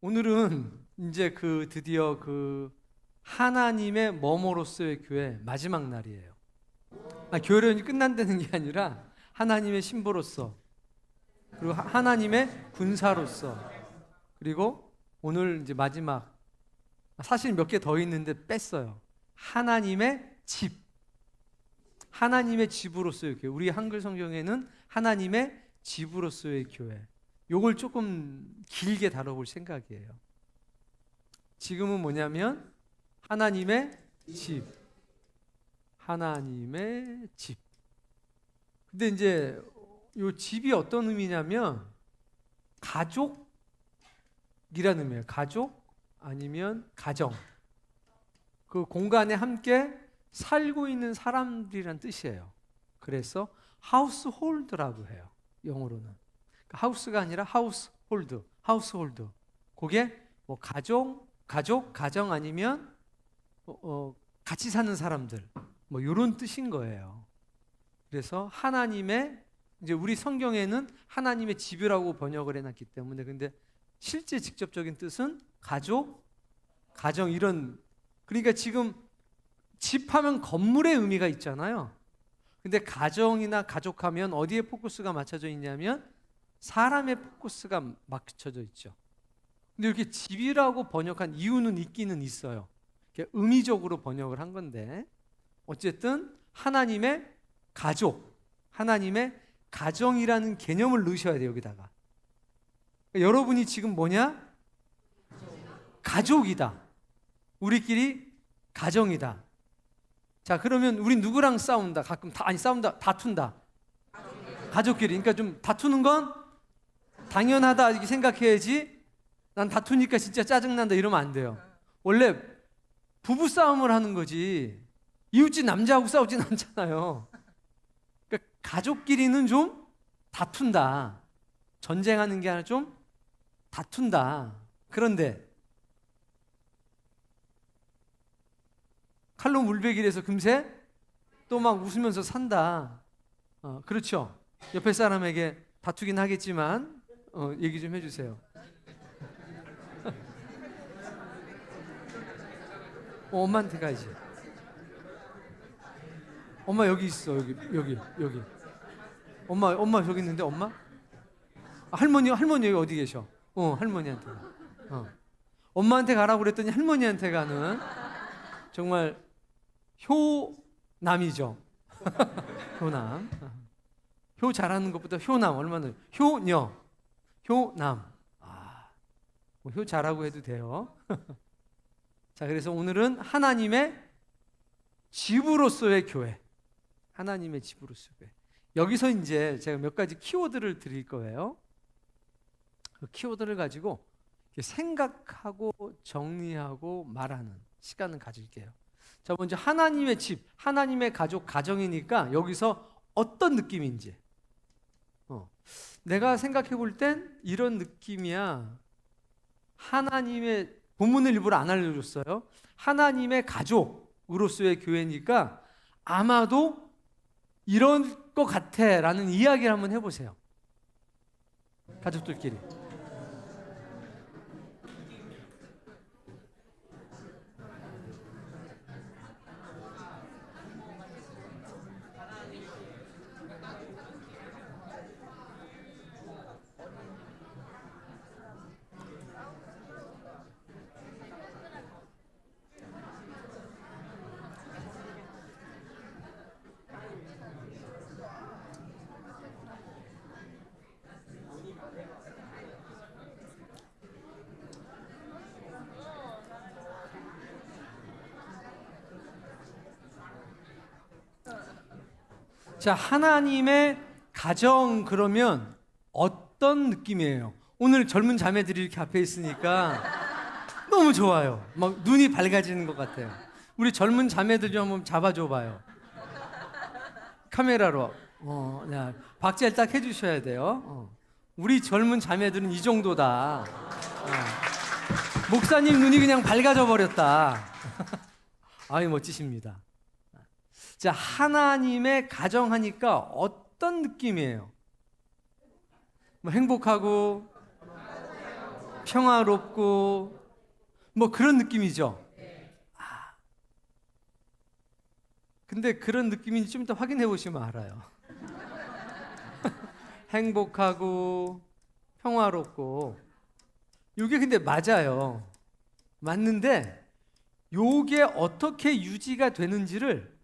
오늘은 이제 드디어 하나님의 뭐뭐로서의 교회 마지막 날이에요. 교련이 끝난다는 게 아니라 하나님의 신부로서, 그리고 하나님의 군사로서, 그리고 오늘 이제 마지막, 사실 몇 개 더 있는데 뺐어요. 하나님의 집, 하나님의 집으로서의 교회. 우리 한글 성경에는 하나님의 집으로서의 교회. 요걸 조금 길게 다뤄볼 생각이에요. 지금은 뭐냐면 하나님의 집, 하나님의 집. 근데 이제 요 집이 어떤 의미냐면 가족이라는 의미예요. 가족 아니면 가정. 그 공간에 함께 살고 있는 사람들이란 뜻이에요. 그래서 하우스홀드라고 해요. 영어로는. 하우스가 아니라 하우스홀드. 그게 뭐 가정 아니면 같이 사는 사람들, 뭐 이런 뜻인 거예요. 그래서 하나님의, 이제 우리 성경에는 하나님의 집이라고 번역을 해놨기 때문에, 근데 실제 직접적인 뜻은 가정 이런. 그러니까 지금 집하면 건물의 의미가 있잖아요. 근데 가정이나 가족하면 어디에 포커스가 맞춰져 있냐면 사람의 포커스가 맞춰져 있죠. 근데 이렇게 집이라고 번역한 이유는 있기는 있어요. 의미적으로 번역을 한 건데, 어쨌든 하나님의 가족, 하나님의 가정이라는 개념을 넣으셔야 돼요, 여기다가. 그러니까 여러분이 지금 뭐냐? 가족이다. 우리끼리 가정이다. 자, 그러면 우리 누구랑 싸운다? 싸운다, 다툰다. 가족끼리. 그러니까 좀 다투는 건 당연하다 이렇게 생각해야지, 난 다투니까 진짜 짜증난다 이러면 안 돼요. 원래 부부 싸움을 하는 거지 이웃집 남자하고 싸우진 않잖아요. 그러니까 가족끼리는 좀 다툰다. 전쟁하는 게 아니라 좀 다툰다. 그런데 칼로 물베기를 금세 또 막 웃으면서 산다. 그렇죠. 옆에 사람에게 다투긴 하겠지만 얘기 좀 해주세요. 엄마한테 가야지. 엄마 여기 있어. 여기. 엄마 저기 있는데. 엄마? 할머니 여기 어디 계셔? 할머니한테 가. 엄마한테 가라고 그랬더니 할머니한테 가는 정말 효남이죠. 효남. 효 잘하는 것보다 효남 얼마나. 효남. 효 잘하고 해도 돼요. 자, 그래서 오늘은 하나님의 집으로서의 교회. 하나님의 집으로서의 교회. 여기서 이제 제가 몇 가지 키워드를 드릴 거예요. 그 키워드를 가지고 생각하고 정리하고 말하는 시간을 가질게요. 자, 먼저 하나님의 집, 하나님의 가족, 가정이니까 여기서 어떤 느낌인지. 내가 생각해 볼 땐 이런 느낌이야. 하나님의, 본문을 일부러 안 알려줬어요. 하나님의 가족으로서의 교회니까 아마도 이런 것 같아 라는 이야기를 한번 해보세요. 가족들끼리. 자, 하나님의 가정 그러면 어떤 느낌이에요? 오늘 젊은 자매들이 이렇게 앞에 있으니까 너무 좋아요. 막 눈이 밝아지는 것 같아요. 우리 젊은 자매들 좀 한번 잡아줘 봐요. 카메라로. 박제를 딱 해주셔야 돼요. 우리 젊은 자매들은 이 정도다. 목사님 눈이 그냥 밝아져 버렸다. 아이, 멋지십니다. 자, 하나님의 가정하니까 어떤 느낌이에요? 뭐 행복하고 평화롭고 뭐 그런 느낌이죠. 근데 그런 느낌인지 좀 더 확인해 보시면 알아요. 행복하고 평화롭고 이게 근데 맞아요. 맞는데 요게 어떻게 유지가 되는지를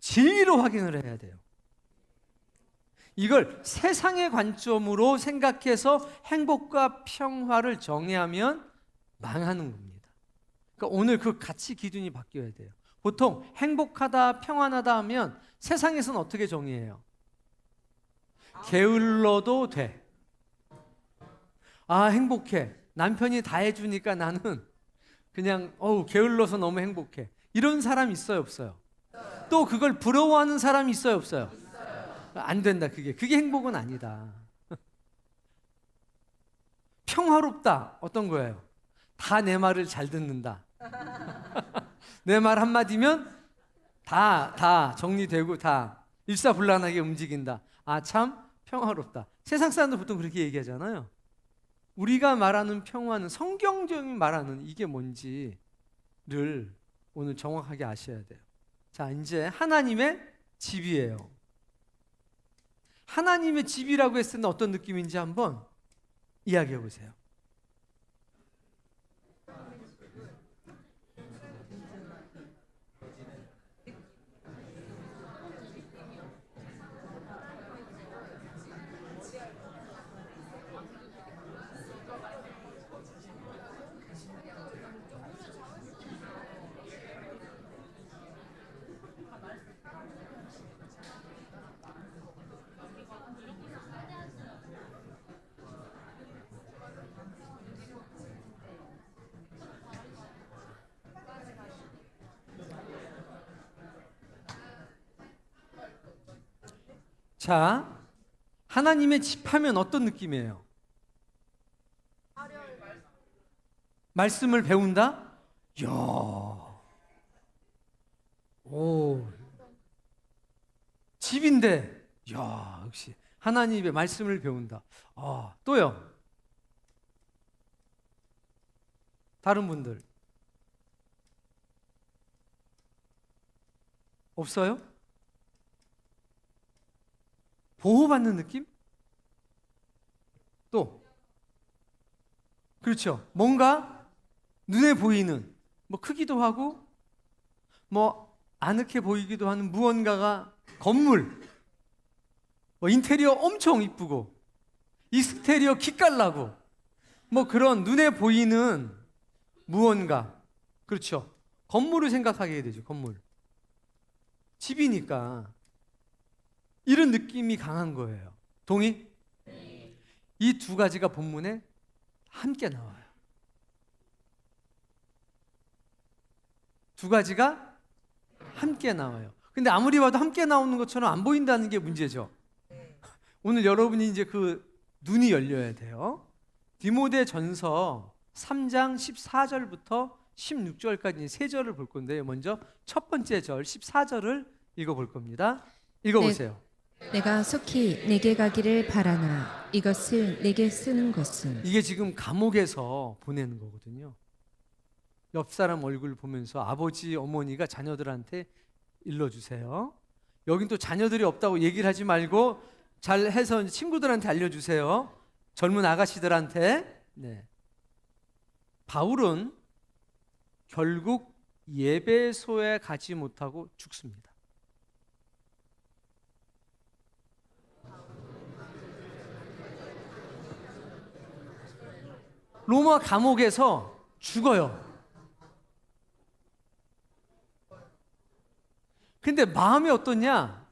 진리로 확인을 해야 돼요. 이걸 세상의 관점으로 생각해서 행복과 평화를 정의하면 망하는 겁니다. 그러니까 오늘 그 가치 기준이 바뀌어야 돼요. 보통 행복하다, 평안하다 하면 세상에서는 어떻게 정의해요? 게을러도 돼. 아, 행복해. 남편이 다 해주니까 나는 그냥 게을러서 너무 행복해. 이런 사람 있어요, 없어요? 또 그걸 부러워하는 사람이 있어요, 없어요? 안 된다. 그게 행복은 아니다. 평화롭다. 어떤 거예요? 다 내 말을 잘 듣는다. 내 말 한마디면 다 정리되고 다 일사불란하게 움직인다. 아, 참 평화롭다. 세상 사람들 보통 그렇게 얘기하잖아요. 우리가 말하는 평화는 성경적인 말하는 이게 뭔지를 오늘 정확하게 아셔야 돼요. 자, 이제 하나님의 집이에요. 하나님의 집이라고 했을 때 어떤 느낌인지 한번 이야기해 보세요. 자, 하나님의 집 하면 어떤 느낌이에요? 말씀을 배운다? 이야, 오, 집인데, 이야, 역시 하나님의 말씀을 배운다. 아, 또요? 다른 분들 없어요? 보호받는 느낌? 또 그렇죠. 뭔가 눈에 보이는 뭐 크기도 하고 뭐 아늑해 보이기도 하는 무언가가 건물 뭐 인테리어 엄청 이쁘고 익스테리어 기깔나고 뭐 그런 눈에 보이는 무언가 그렇죠. 건물을 생각하게 되죠. 건물 집이니까 이런 느낌이 강한 거예요. 동의? 이 두 가지가 본문에 함께 나와요. 두 가지가 함께 나와요. 근데 아무리 봐도 함께 나오는 것처럼 안 보인다는 게 문제죠. 오늘 여러분이 이제 그 눈이 열려야 돼요. 디모데전서 3장 14절부터 16절까지 세 절을 볼 건데요. 먼저 첫 번째 절 14절을 읽어볼 겁니다. 읽어보세요. 내가 속히 내게 가기를 바라나 이것을 내게 쓰는 것은 이게 지금 감옥에서 보내는 거거든요. 옆 사람 얼굴 보면서 아버지, 어머니가 자녀들한테 일러주세요. 여긴 또 자녀들이 없다고 얘기를 하지 말고 잘 해서 친구들한테 알려주세요. 젊은 아가씨들한테. 네. 바울은 결국 예배소에 가지 못하고 죽습니다. 로마 감옥에서 죽어요. 근데 마음이 어떠냐?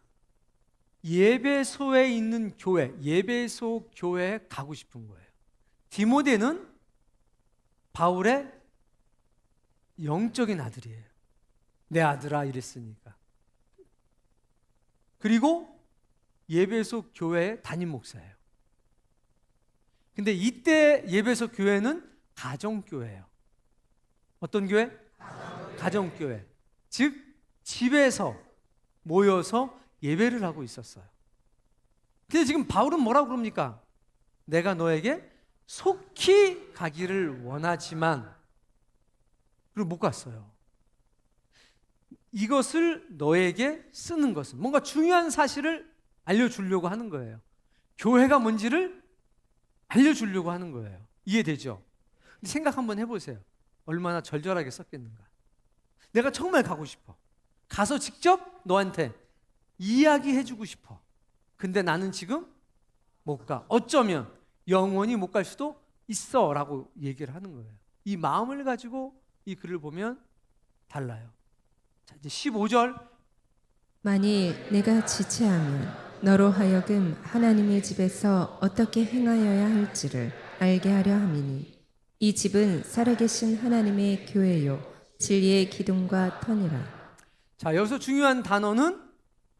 예배소에 있는 교회, 예배소 교회에 가고 싶은 거예요. 디모데는 바울의 영적인 아들이에요. 내 아들아 이랬으니까. 그리고 예배소 교회의 담임 목사예요. 근데 이때 예배소 교회는 가정교회예요. 어떤 교회? 가정교회. 즉 집에서 모여서 예배를 하고 있었어요. 근데 지금 바울은 뭐라고 그럽니까? 내가 너에게 속히 가기를 원하지만 그리고 못 갔어요. 이것을 너에게 쓰는 것은 뭔가 중요한 사실을 알려주려고 하는 거예요. 교회가 뭔지를 알려주려고 하는 거예요. 이해되죠? 생각 한번 해보세요. 얼마나 절절하게 썼겠는가. 내가 정말 가고 싶어. 가서 직접 너한테 이야기해주고 싶어. 근데 나는 지금 못 가. 어쩌면 영원히 못 갈 수도 있어 라고 얘기를 하는 거예요. 이 마음을 가지고 이 글을 보면 달라요. 자, 이제 15절. 만일 내가 지체하면 너로 하여금 하나님의 집에서 어떻게 행하여야 할지를 알게 하려 함이니 이 집은 살아계신 하나님의 교회요 진리의 기둥과 터니라. 자, 여기서 중요한 단어는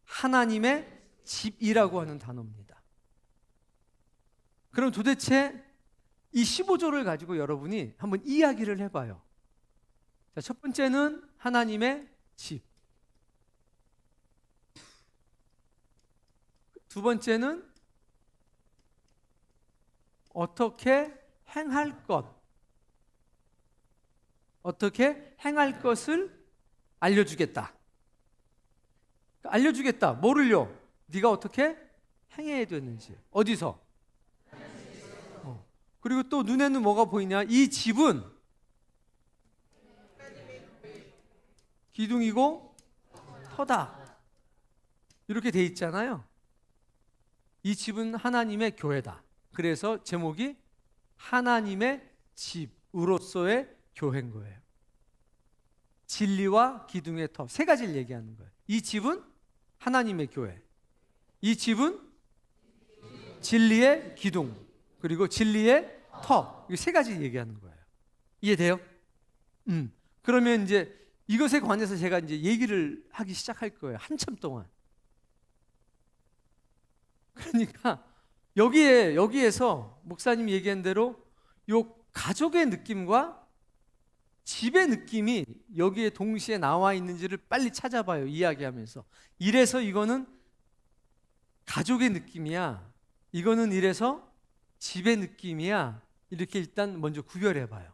하나님의 집이라고 하는 단어입니다. 그럼 도대체 이 15조를 가지고 여러분이 한번 이야기를 해봐요. 자, 첫 번째는 하나님의 집. 두 번째는 어떻게 행할 것. 어떻게 행할 것을 알려주겠다. 알려주겠다. 뭐를요? 네가 어떻게 행해야 되는지. 어디서? 그리고 또 눈에는 뭐가 보이냐? 이 집은 기둥이고 터다. 이렇게 돼 있잖아요. 이 집은 하나님의 교회다. 그래서 제목이 하나님의 집으로서의 교회인 거예요. 진리와 기둥의 터. 세 가지를 얘기하는 거예요. 이 집은 하나님의 교회. 이 집은 진리의 기둥. 그리고 진리의 터. 이 세 가지 얘기하는 거예요. 이해돼요? 그러면 이제 이것에 관해서 제가 이제 얘기를 하기 시작할 거예요. 한참 동안. 그러니까 여기에서 목사님이 얘기한 대로 요 가족의 느낌과 집의 느낌이 여기에 동시에 나와 있는지를 빨리 찾아봐요. 이야기하면서. 이래서 이거는 가족의 느낌이야. 이거는 이래서 집의 느낌이야. 이렇게 일단 먼저 구별해 봐요.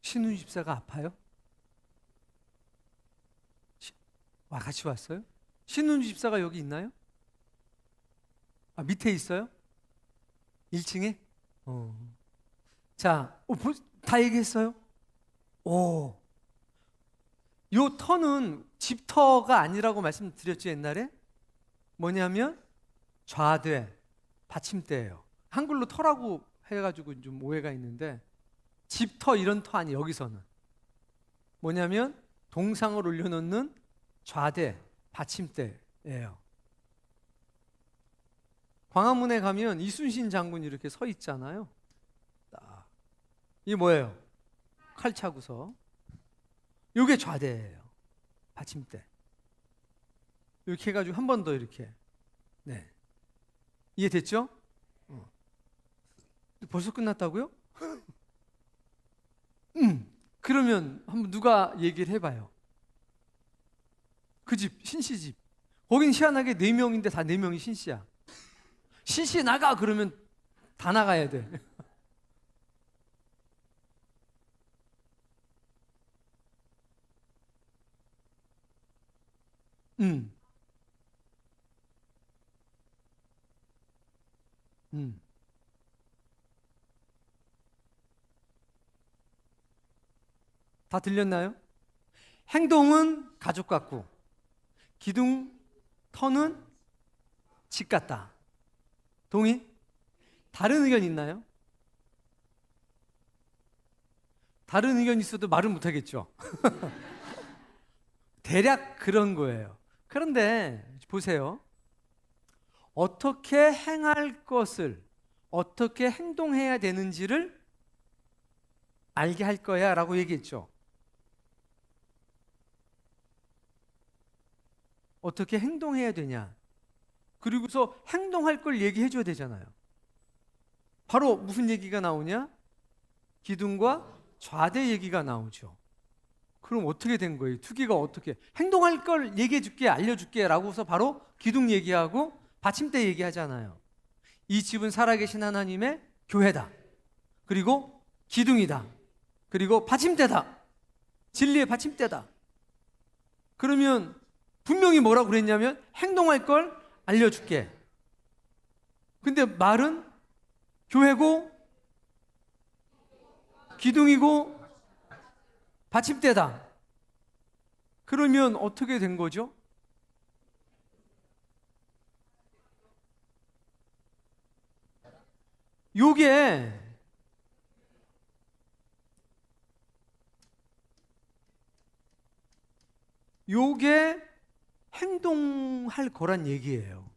신훈 집사가 아파요? 같이 왔어요? 신훈 집사가 여기 있나요? 밑에 있어요? 1층에? 자, 다 얘기했어요? 요 터는 집터가 아니라고 말씀드렸죠, 옛날에? 뭐냐면 좌대, 받침대예요. 한글로 터라고 해가지고 좀 오해가 있는데 집터 이런 터 아니 여기서는 뭐냐면 동상을 올려놓는 좌대, 받침대예요. 광화문에 가면 이순신 장군이 이렇게 서 있잖아요. 이게 뭐예요? 칼차구서. 이게 좌대예요. 받침대. 이렇게 해가지고 한 번 더 이렇게. 네. 이해됐죠? 벌써 끝났다고요? 그러면 한번 누가 얘기를 해봐요. 그 집, 신씨 집. 거긴 희한하게 4명인데 다 4명이 신씨야. 신씨 나가! 그러면 다 나가야 돼. 음. 다 들렸나요? 행동은 가족 같고 기둥 터는 집 같다. 동의? 다른 의견 있나요? 다른 의견 있어도 말은 못하겠죠. 대략 그런 거예요. 그런데 보세요. 어떻게 행할 것을, 어떻게 행동해야 되는지를 알게 할 거야 라고 얘기했죠. 어떻게 행동해야 되냐. 그리고서 행동할 걸 얘기해 줘야 되잖아요. 바로 무슨 얘기가 나오냐? 기둥과 좌대 얘기가 나오죠. 그럼 어떻게 된 거예요? 투기가 어떻게? 행동할 걸 얘기해 줄게, 알려줄게 라고서 바로 기둥 얘기하고 받침대 얘기하잖아요. 이 집은 살아계신 하나님의 교회다. 그리고 기둥이다. 그리고 받침대다. 진리의 받침대다. 그러면 분명히 뭐라고 그랬냐면 행동할 걸 알려줄게. 근데 말은 교회고 기둥이고 받침대다. 그러면 어떻게 된 거죠? 요게 행동할 거란 얘기예요.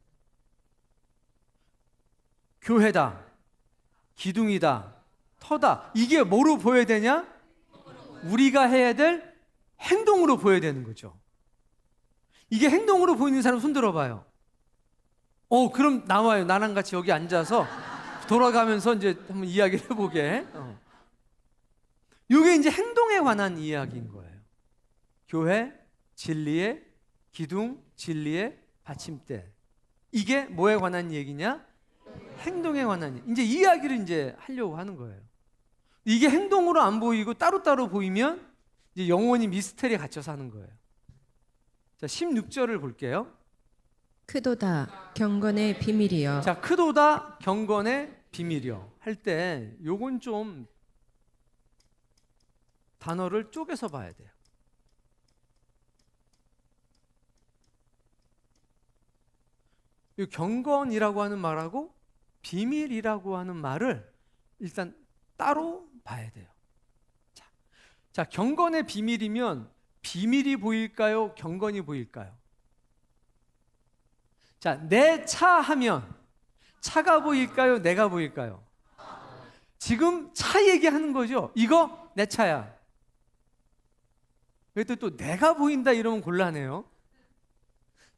교회다, 기둥이다, 터다. 이게 뭐로 보여야 되냐? 우리가 해야 될 행동으로 보여야 되는 거죠. 이게 행동으로 보이는 사람 손 들어봐요. 그럼 나와요. 나랑 같이 여기 앉아서 돌아가면서 이제 한번 이야기를 해보게. 이게 이제 행동에 관한 이야기인 거예요. 교회, 진리의 기둥, 진리의 받침대. 이게 뭐에 관한 얘기냐? 행동에 관한 얘기. 이제 이야기를 이제 하려고 하는 거예요. 이게 행동으로 안 보이고 따로따로 보이면 이제 영원히 미스터리에 갇혀서 하는 거예요. 자, 16절을 볼게요. 크도다 경건의 비밀이여. 자, 크도다 경건의 비밀이여 할 때 요건 좀 단어를 쪼개서 봐야 돼요. 이 경건이라고 하는 말하고 비밀이라고 하는 말을 일단 따로 봐야 돼요. 자, 경건의 비밀이면 비밀이 보일까요? 경건이 보일까요? 자, 내 차 하면 차가 보일까요? 내가 보일까요? 지금 차 얘기하는 거죠. 이거 내 차야. 그래도 또 내가 보인다 이러면 곤란해요.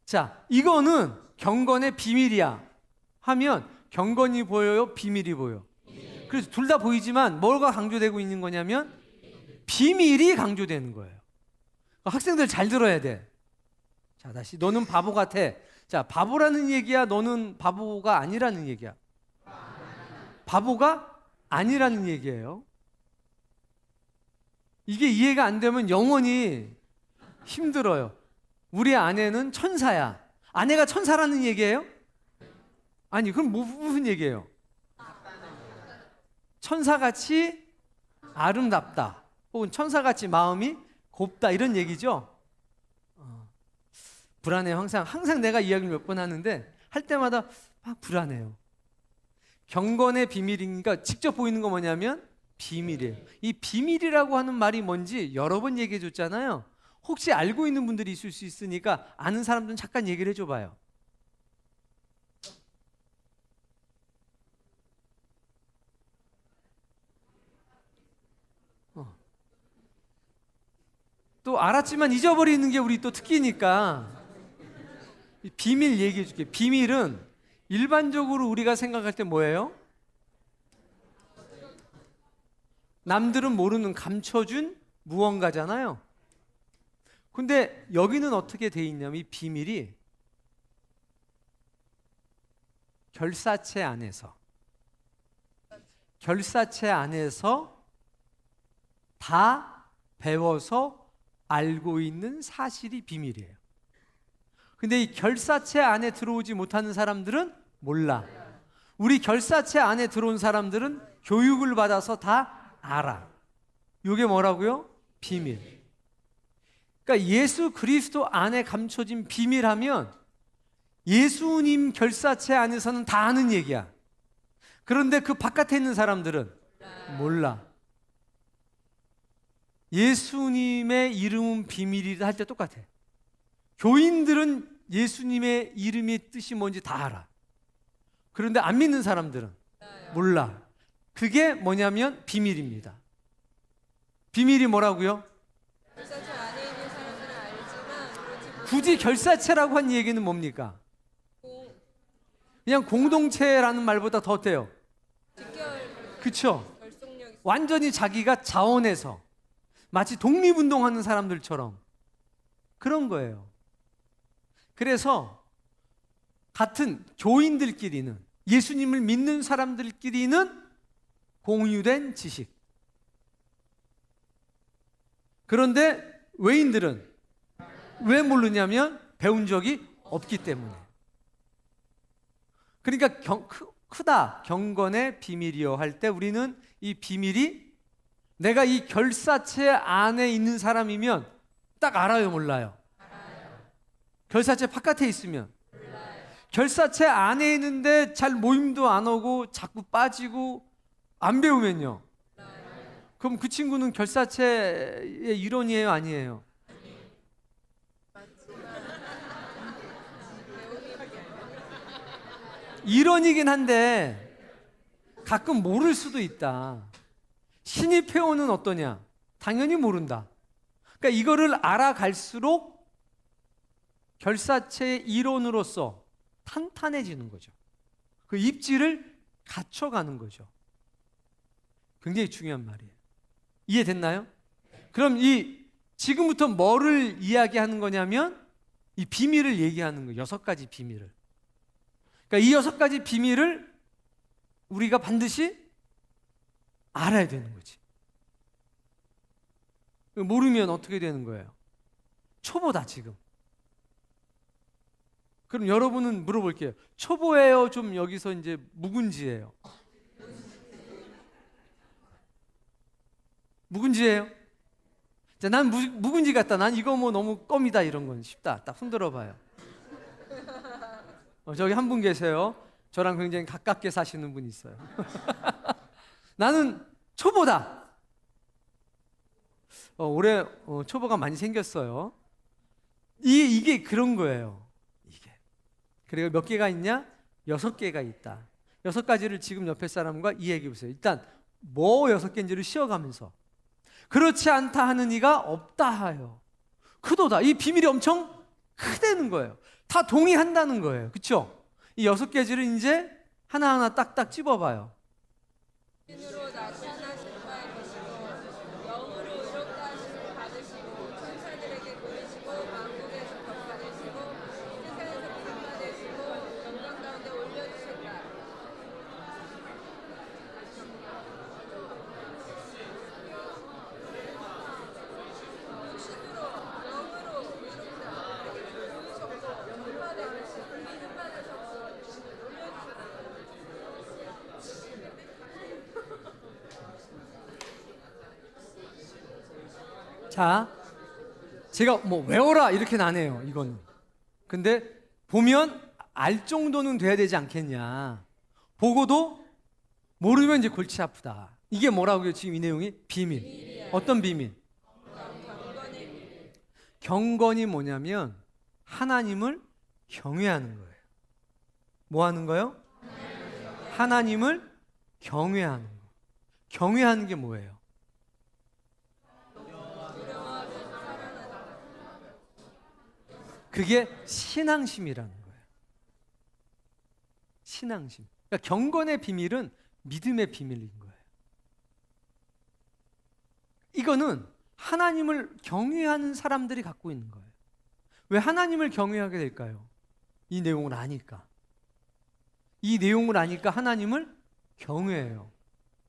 자, 이거는 경건의 비밀이야 하면 경건이 보여요? 비밀이 보여? 그래서 둘 다 보이지만 뭐가 강조되고 있는 거냐면 비밀이 강조되는 거예요. 학생들 잘 들어야 돼. 자, 다시 너는 바보 같아. 자, 바보라는 얘기야? 너는 바보가 아니라는 얘기야? 바보가 아니라는 얘기예요. 이게 이해가 안 되면 영원히 힘들어요. 우리 아내는 천사야. 아내가 천사라는 얘기예요? 아니, 그럼 무슨 얘기예요? 천사같이 아름답다. 혹은 천사같이 마음이 곱다 이런 얘기죠. 불안해요. 항상 내가 이야기를 몇 번 하는데 할 때마다 막 불안해요. 경건의 비밀이니까 직접 보이는 거 뭐냐면 비밀이에요. 이 비밀이라고 하는 말이 뭔지 여러 번 얘기해 줬잖아요. 혹시 알고 있는 분들이 있을 수 있으니까 아는 사람들은 잠깐 얘기를 해줘 봐요. 또 알았지만 잊어버리는 게 우리 또 특기니까 비밀 얘기해 줄게. 비밀은 일반적으로 우리가 생각할 때 뭐예요? 남들은 모르는 감춰준 무언가잖아요. 근데 여기는 어떻게 돼 있냐면 이 비밀이 결사체 안에서 다 배워서 알고 있는 사실이 비밀이에요. 근데 이 결사체 안에 들어오지 못하는 사람들은 몰라. 우리 결사체 안에 들어온 사람들은 교육을 받아서 다 알아. 이게 뭐라고요? 비밀. 그러니까 예수 그리스도 안에 감춰진 비밀하면 예수님 결사체 안에서는 다 아는 얘기야. 그런데 그 바깥에 있는 사람들은 몰라. 예수님의 이름은 비밀이다 할 때 똑같아. 교인들은 예수님의 이름의 뜻이 뭔지 다 알아. 그런데 안 믿는 사람들은 몰라. 그게 뭐냐면 비밀입니다. 비밀이 뭐라고요? 결사체 안에 있는 사람들은 알지만 굳이 결사체라고 한 얘기는 뭡니까? 그냥 공동체라는 말보다 더 어때요? 그쵸? 결속력이 완전히 자기가 자원해서 마치 독립운동하는 사람들처럼 그런 거예요. 그래서 같은 교인들끼리는, 예수님을 믿는 사람들끼리는 공유된 지식. 그런데 외인들은 왜 모르냐면 배운 적이 없기 때문에. 그러니까 크다, 경건의 비밀이요 할 때 우리는 이 비밀이 내가 이 결사체 안에 있는 사람이면 딱 알아요, 몰라요? 결사체 바깥에 있으면 결사체 안에 있는데 잘 모임도 안 오고 자꾸 빠지고 안 배우면요. 그럼 그 친구는 결사체의 일원이에요, 아니에요? 일원이긴 한데 가끔 모를 수도 있다. 신입 회원은 어떠냐? 당연히 모른다. 그러니까 이거를 알아갈수록 결사체의 일원으로서 탄탄해지는 거죠. 그 입지를 갖춰가는 거죠. 굉장히 중요한 말이에요. 이해됐나요? 그럼 지금부터 뭐를 이야기하는 거냐면 이 비밀을 얘기하는 거예요. 6가지 비밀을. 그러니까 이 6가지 비밀을 우리가 반드시 알아야 되는 거지. 모르면 어떻게 되는 거예요? 초보다 지금. 그럼 여러분은 물어볼게요. 초보예요? 좀 여기서 이제 묵은지예요? 묵은지예요? 자, 난 묵은지 같다. 난 이거 뭐 너무 껌이다. 이런 건 쉽다. 딱 손들어 봐요. 저기 한 분 계세요. 저랑 굉장히 가깝게 사시는 분이 있어요. 나는 초보다. 올해 초보가 많이 생겼어요. 이게 그런 거예요. 이게. 그리고 몇 개가 있냐? 6개가 있다. 6가지를 지금 옆에 사람과 이야기해 보세요. 일단 뭐 6개인지를 쉬어가면서 그렇지 않다 하는 이가 없다 하여. 크도다. 이 비밀이 엄청 크다는 거예요. 다 동의한다는 거예요. 그렇죠? 이 6가지를 이제 하나하나 딱딱 찝어봐요. 신으로 나타나신 바에 계시고 영으로 의롭다 하심을 받으시고 천사들에게 보이시고 만국에서 격파되시고 세상에서 비판되시고 영광 가운데 올려주셨다. 신으로 영으로 의롭다 보이셨고 격파되시고 비판되셨고 올려주셨다. 자, 제가 뭐 외워라 이렇게는 안 해요, 이거는. 근데 보면 알 정도는 돼야 되지 않겠냐. 보고도 모르면 이제 골치 아프다. 이게 뭐라고요, 지금 이 내용이? 비밀. 어떤 비밀? 경건이 뭐냐면 하나님을 경외하는 거예요. 뭐 하는 거요? 하나님을 경외하는 거. 경외하는 게 뭐예요? 그게 신앙심이라는 거예요. 신앙심. 그러니까 경건의 비밀은 믿음의 비밀인 거예요. 이거는 하나님을 경외하는 사람들이 갖고 있는 거예요. 왜 하나님을 경외하게 될까요? 이 내용을 아니까. 이 내용을 아니까 하나님을 경외해요.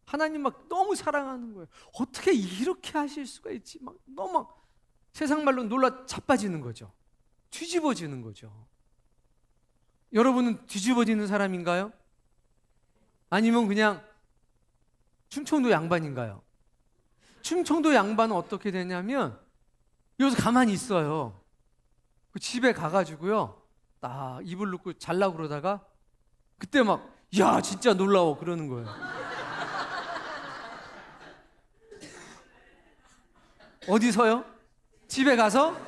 하나님 막 너무 사랑하는 거예요. 어떻게 이렇게 하실 수가 있지? 막 너무 막 세상 말로 놀라 자빠지는 거죠. 뒤집어지는 거죠. 여러분은 뒤집어지는 사람인가요? 아니면 그냥 충청도 양반인가요? 충청도 양반은 어떻게 되냐면 여기서 가만히 있어요. 그 집에 가가지고요, 딱 이불 넣고 잘라고 그러다가 그때 막 야 진짜 놀라워 그러는 거예요. 어디서요? 집에 가서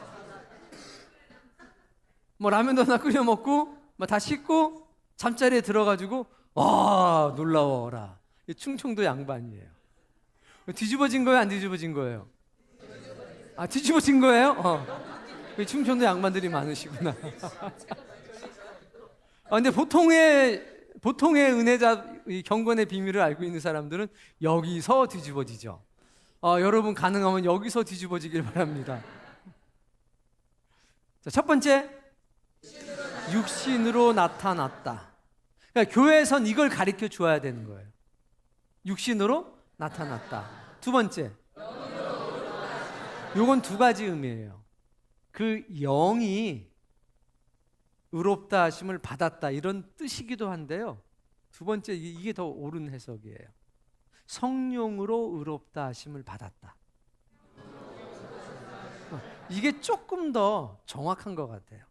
뭐 라면도 하나 끓여 먹고 뭐 다 씻고 잠자리에 들어가지고 와 놀라워라. 충청도 양반이에요. 뒤집어진 거예요? 안 뒤집어진 거예요? 아 뒤집어진 거예요? 충청도 양반들이 많으시구나. 근데 보통의 은혜자 경건의 비밀을 알고 있는 사람들은 여기서 뒤집어지죠. 여러분 가능하면 여기서 뒤집어지길 바랍니다. 자, 첫 번째, 육신으로 나타났다. 그러니까 교회에선 이걸 가르쳐 줘야 되는 거예요. 육신으로 나타났다. 두 번째, 요건 두 가지 의미예요. 그 영이 의롭다 하심을 받았다 이런 뜻이기도 한데요, 두 번째 이게 더 옳은 해석이에요. 성령으로 의롭다 하심을 받았다. 이게 조금 더 정확한 것 같아요.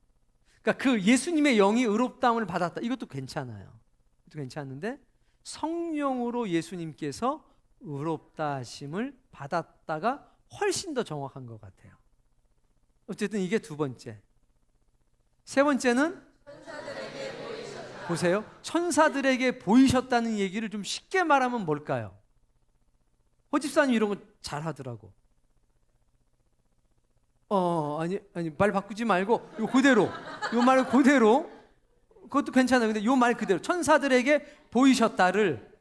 그러니까 그 예수님의 영이 의롭다함을 받았다, 이것도 괜찮아요. 이것도 괜찮은데 성령으로 예수님께서 의롭다 하심을 받았다가 훨씬 더 정확한 것 같아요. 어쨌든 이게 두 번째. 세 번째는 보세요. 천사들에게 보이셨다는 얘기를 좀 쉽게 말하면 뭘까요? 허집사님 이런 거 잘하더라고. 아니 말 바꾸지 말고 요 그대로, 요 말을 그대로, 그것도 괜찮아요. 근데 요 말 그대로 천사들에게 보이셨다를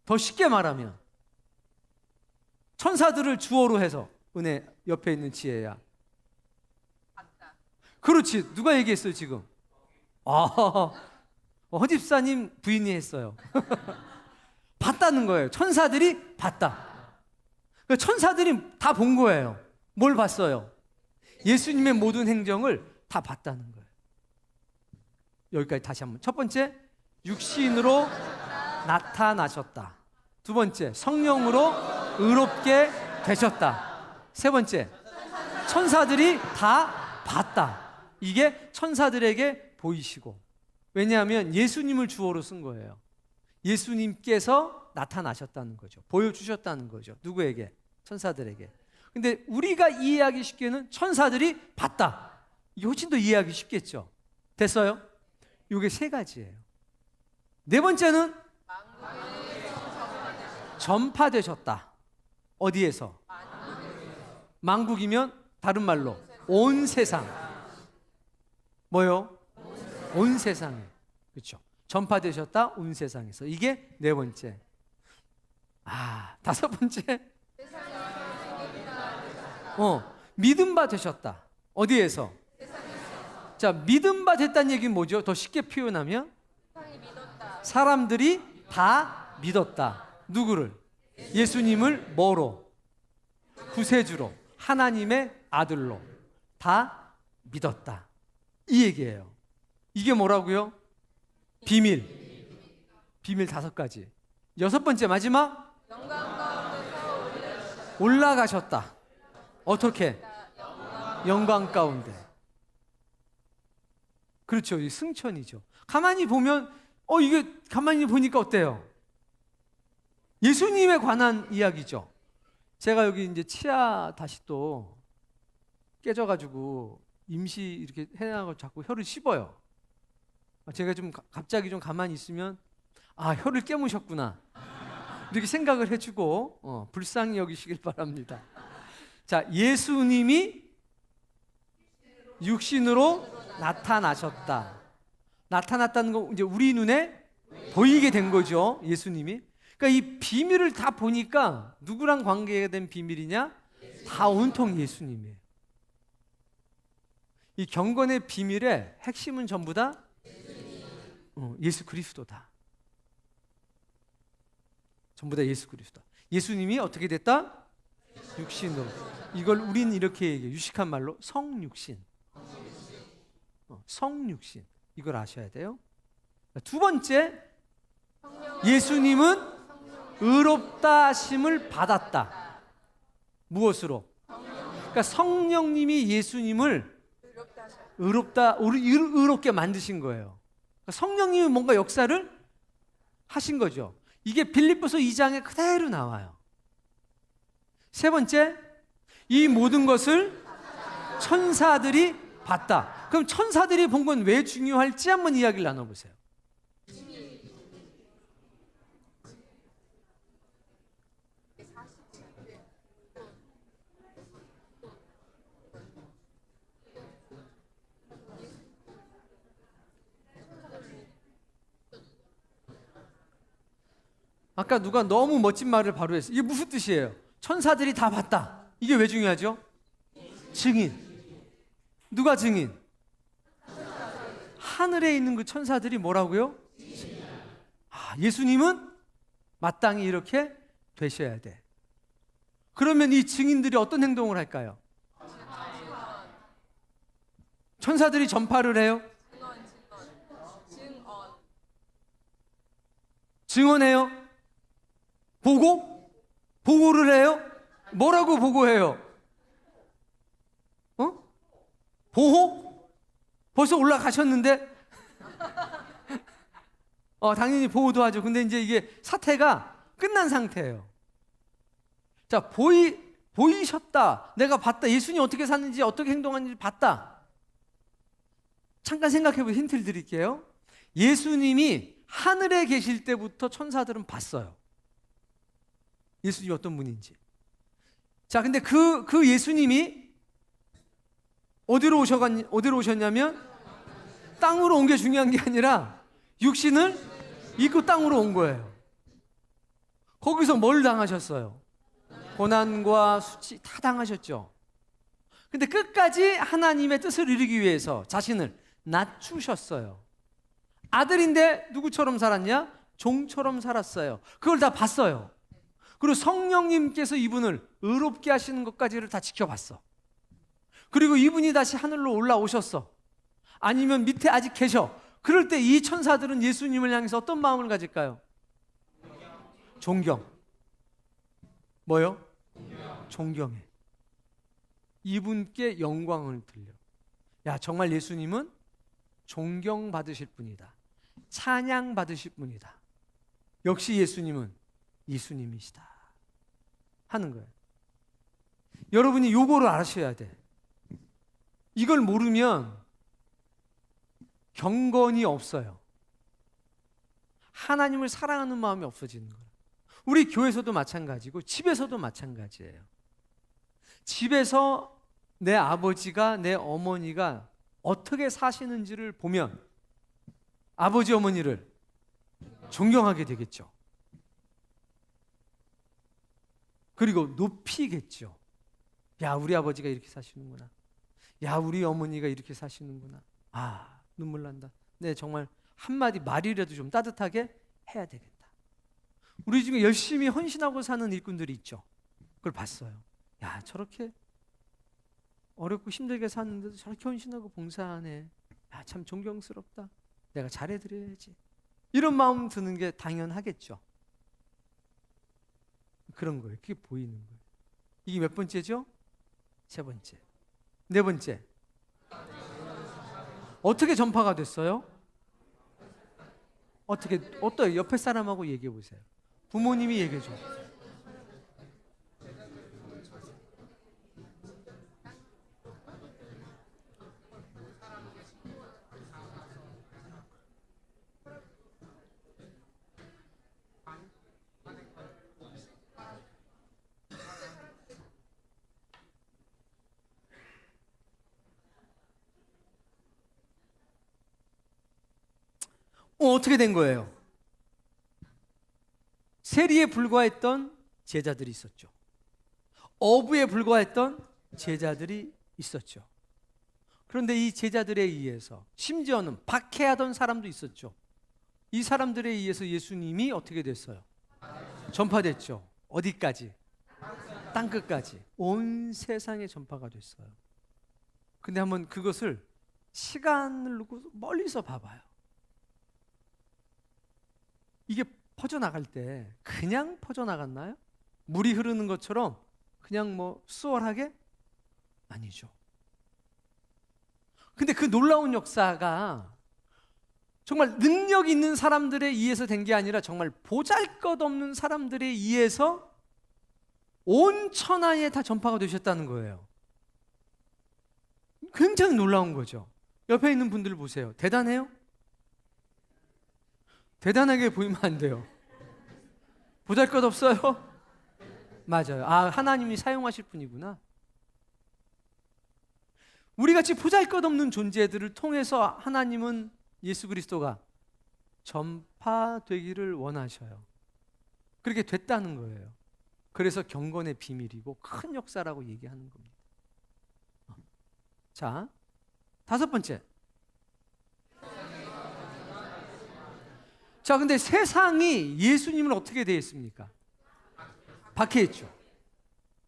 더 쉽게 말하면 천사들을 주어로 해서, 은혜 옆에 있는 지혜야. 그렇지. 누가 얘기했어요 지금? 허집사님 부인이 했어요. 봤다는 거예요. 천사들이 봤다. 그러니까 천사들이 다 본 거예요. 뭘 봤어요? 예수님의 모든 행정을 다 봤다는 거예요. 여기까지 다시 한번. 첫 번째, 육신으로 나타나셨다. 두 번째, 성령으로 의롭게 되셨다. 세 번째, 천사들이 다 봤다. 이게 천사들에게 보이시고, 왜냐하면 예수님을 주어로 쓴 거예요. 예수님께서 나타나셨다는 거죠. 보여주셨다는 거죠. 누구에게? 천사들에게. 근데 우리가 이해하기 쉽게는 천사들이 봤다. 이게 훨씬 더 이해하기 쉽겠죠. 됐어요? 이게 세 가지예요. 네 번째는 전파되셨다. 어디에서? 만국이면 다른 말로 온 세상. 뭐요? 온 세상에. 그렇죠. 전파되셨다. 온 세상에서. 이게 네 번째. 다섯 번째. 믿음 바 되셨다. 어디에서? 자, 믿음 바 됐다는 얘기는 뭐죠? 더 쉽게 표현하면 사람들이 다 믿었다. 누구를? 예수님을 뭐로? 구세주로, 하나님의 아들로 다 믿었다. 이 얘기예요. 이게 뭐라고요? 비밀. 비밀 5가지. 여섯 번째, 마지막. 올라가셨다. 어떻게? 영광 가운데. 그렇죠. 이 승천이죠. 가만히 보면 이게 가만히 보니까 어때요? 예수님에 관한 이야기죠. 제가 여기 이제 치아 다시 또 깨져가지고 임시 이렇게 해놔가지고 자꾸 혀를 씹어요. 제가 좀 갑자기 좀 가만히 있으면 혀를 깨무셨구나 이렇게 생각을 해주고 불쌍히 여기시길 바랍니다. 자, 예수님이 육신으로 나타나셨다. 나타났다는 거 이제 우리 눈에 보이게 된 거죠. 예수님이. 그러니까 이 비밀을 다 보니까 누구랑 관계가 된 비밀이냐? 다 온통 예수님이에요. 이 경건의 비밀의 핵심은 전부 다 예수 그리스도다. 전부 다 예수 그리스도. 예수님이 어떻게 됐다? 육신으로. 이걸 우리는 이렇게 얘기해요. 유식한 말로 성육신. 성육신. 이걸 아셔야 돼요. 두 번째, 예수님은 의롭다 하심을 받았다. 무엇으로? 그러니까 성령님이 예수님을 의롭게 만드신 거예요. 그러니까 성령님이 뭔가 역사를 하신 거죠. 이게 빌립보서 2장에 그대로 나와요. 세 번째, 이 모든 것을 천사들이 봤다. 그럼 천사들이 본 건 왜 중요할지 한번 이야기를 나눠보세요. 아까 누가 너무 멋진 말을 바로 했어요. 이게 무슨 뜻이에요? 천사들이 다 봤다. 이게 왜 중요하죠? 증인. 누가 증인? 하늘에 있는 그 천사들이 뭐라고요? 예수님은 마땅히 이렇게 되셔야 돼. 그러면 이 증인들이 어떤 행동을 할까요? 천사들이 전파를 해요? 증언해요? 보고를 해요? 뭐라고 보고해요? 보호? 벌써 올라가셨는데? 당연히 보호도 하죠. 근데 이제 이게 사태가 끝난 상태예요. 자, 보이셨다. 내가 봤다. 예수님 어떻게 샀는지, 어떻게 행동하는지 봤다. 잠깐 생각해보세요. 힌트를 드릴게요. 예수님이 하늘에 계실 때부터 천사들은 봤어요. 예수님이 어떤 분인지. 자, 근데 그 예수님이 어디로 오셨냐면 땅으로 온 게 중요한 게 아니라 육신을 입고 땅으로 온 거예요. 거기서 뭘 당하셨어요? 고난과 수치 다 당하셨죠. 근데 끝까지 하나님의 뜻을 이루기 위해서 자신을 낮추셨어요. 아들인데 누구처럼 살았냐? 종처럼 살았어요. 그걸 다 봤어요. 그리고 성령님께서 이분을 의롭게 하시는 것까지를 다 지켜봤어. 그리고 이분이 다시 하늘로 올라오셨어. 아니면 밑에 아직 계셔. 그럴 때 이 천사들은 예수님을 향해서 어떤 마음을 가질까요? 존경. 뭐요? 존경해. 이분께 영광을 들려. 야, 정말 예수님은 존경받으실 분이다. 찬양받으실 분이다. 역시 예수님은 예수님이시다 하는 거예요. 여러분이 요거를 아셔야 돼. 이걸 모르면 경건이 없어요. 하나님을 사랑하는 마음이 없어지는 거예요. 우리 교회에서도 마찬가지고 집에서도 마찬가지예요. 집에서 내 아버지가, 내 어머니가 어떻게 사시는지를 보면 아버지 어머니를 존경하게 되겠죠. 그리고 높이겠죠. 야, 우리 아버지가 이렇게 사시는구나. 야, 우리 어머니가 이렇게 사시는구나. 눈물 난다. 네, 정말 한마디 말이라도 좀 따뜻하게 해야 되겠다. 우리 중에 열심히 헌신하고 사는 일꾼들이 있죠. 그걸 봤어요. 야, 저렇게 어렵고 힘들게 사는데도 저렇게 헌신하고 봉사하네. 야, 참 존경스럽다. 내가 잘해드려야지. 이런 마음 드는 게 당연하겠죠. 그런 거예요. 그게 보이는 거예요. 이게 몇 번째죠? 세 번째. 네 번째. 어떻게 전파가 됐어요? 어떠해요? 옆에 사람하고 얘기해 보세요. 부모님이 얘기해 줘. 어떻게 된 거예요? 세리에 불과했던 제자들이 있었죠. 어부에 불과했던 제자들이 있었죠. 그런데 이 제자들에 의해서, 심지어는 박해하던 사람도 있었죠. 이 사람들에 의해서 예수님이 어떻게 됐어요? 전파됐죠. 어디까지? 땅끝까지. 온 세상에 전파가 됐어요. 근데 한번 그것을 시간을 놓고 멀리서 봐봐요. 이게 퍼져나갈 때 그냥 퍼져나갔나요? 물이 흐르는 것처럼 그냥 뭐 수월하게? 아니죠. 근데 그 놀라운 역사가 정말 능력 있는 사람들에 의해서 된 게 아니라 정말 보잘것없는 사람들에 의해서 온 천하에 다 전파가 되셨다는 거예요. 굉장히 놀라운 거죠. 옆에 있는 분들 보세요. 대단해요? 대단하게 보이면 안 돼요. 보잘것없어요? 맞아요. 아, 하나님이 사용하실 분이구나. 우리같이 보잘것없는 존재들을 통해서 하나님은 예수 그리스도가 전파되기를 원하셔요. 그렇게 됐다는 거예요. 그래서 경건의 비밀이고 큰 역사라고 얘기하는 겁니다. 자, 5번째. 자, 근데 세상이 예수님을 어떻게 대했습니까? 박해했죠.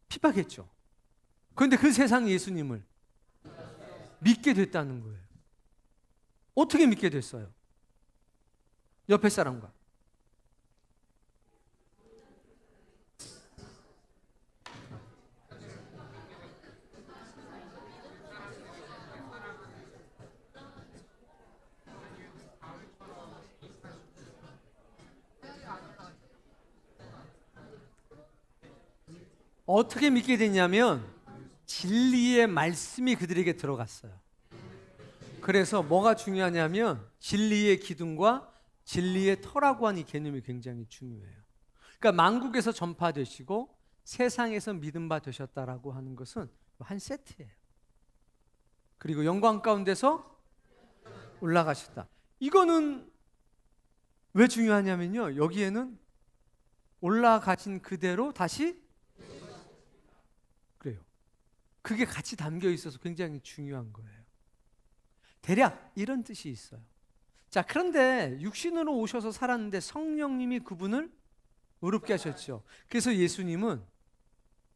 핍박했죠. 그런데 그 세상이 예수님을 믿게 됐다는 거예요. 어떻게 믿게 됐어요? 옆에 사람과. 어떻게 믿게 됐냐면 진리의 말씀이 그들에게 들어갔어요. 그래서 뭐가 중요하냐면 진리의 기둥과 진리의 터라고 하는 이 개념이 굉장히 중요해요. 그러니까 만국에서 전파되시고 세상에서 믿음 바 되셨다라고 하는 것은 한 세트예요. 그리고 영광 가운데서 올라가셨다. 이거는 왜 중요하냐면요. 여기에는 올라가신 그대로 다시 그래요. 그게 같이 담겨 있어서 굉장히 중요한 거예요. 대략 이런 뜻이 있어요. 자, 그런데 육신으로 오셔서 살았는데 성령님이 그분을 의롭게 하셨죠. 그래서 예수님은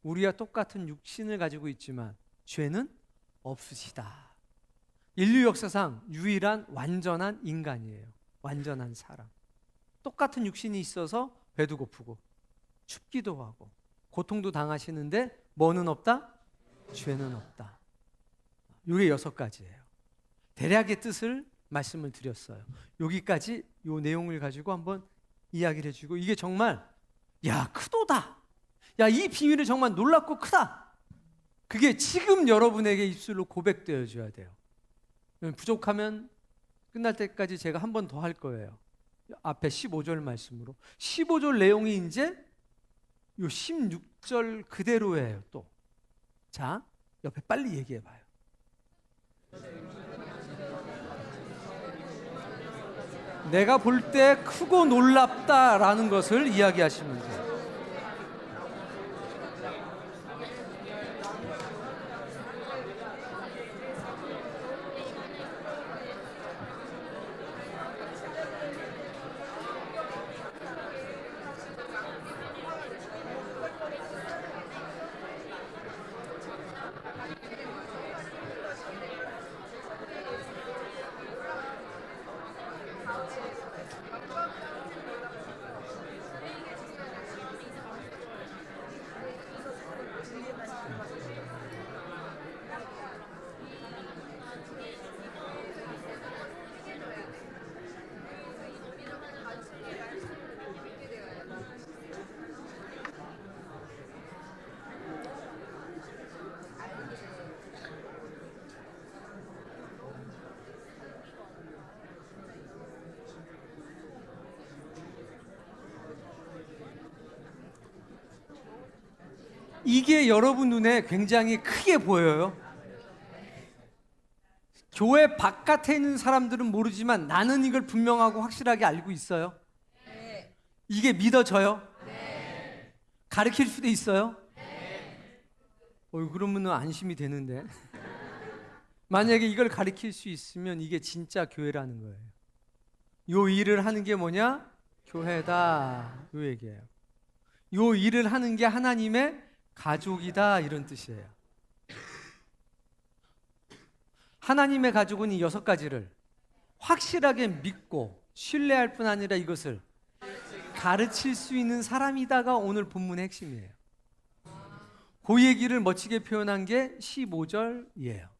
우리와 똑같은 육신을 가지고 있지만 죄는 없으시다. 인류 역사상 유일한 완전한 인간이에요. 완전한 사람. 똑같은 육신이 있어서 배도 고프고 춥기도 하고 고통도 당하시는데 뭐는 없다? 죄는 없다. 이게 6가지예요. 대략의 뜻을 말씀을 드렸어요. 여기까지 이 내용을 가지고 한번 이야기를 해주고 이게 정말 야 크도다. 야 이 비밀이 정말 놀랍고 크다. 그게 지금 여러분에게 입술로 고백되어줘야 돼요. 부족하면 끝날 때까지 제가 한 번 더 할 거예요. 앞에 15절 말씀으로 15절 내용이 이제 요 16절 그대로예요. 또 자 옆에 빨리 얘기해 봐요. 내가 볼 때 크고 놀랍다라는 것을 이야기하시면 돼요. 이게 여러분 눈에 굉장히 크게 보여요. 교회 바깥에 있는 사람들은 모르지만 나는 이걸 분명하고 확실하게 알고 있어요. 네. 이게 믿어져요? 네. 가르칠 수도 있어요? 네. 그러면 안심이 되는데 만약에 이걸 가르칠 수 있으면 이게 진짜 교회라는 거예요. 요 일을 하는 게 뭐냐? 교회다. 요 얘기예요. 요 일을 하는 게 하나님의 가족이다 이런 뜻이에요. 하나님의 가족은 이 6가지를 확실하게 믿고 신뢰할 뿐 아니라 이것을 가르칠 수 있는 사람이다가 오늘 본문의 핵심이에요. 그 얘기를 멋지게 표현한 게 15절이에요.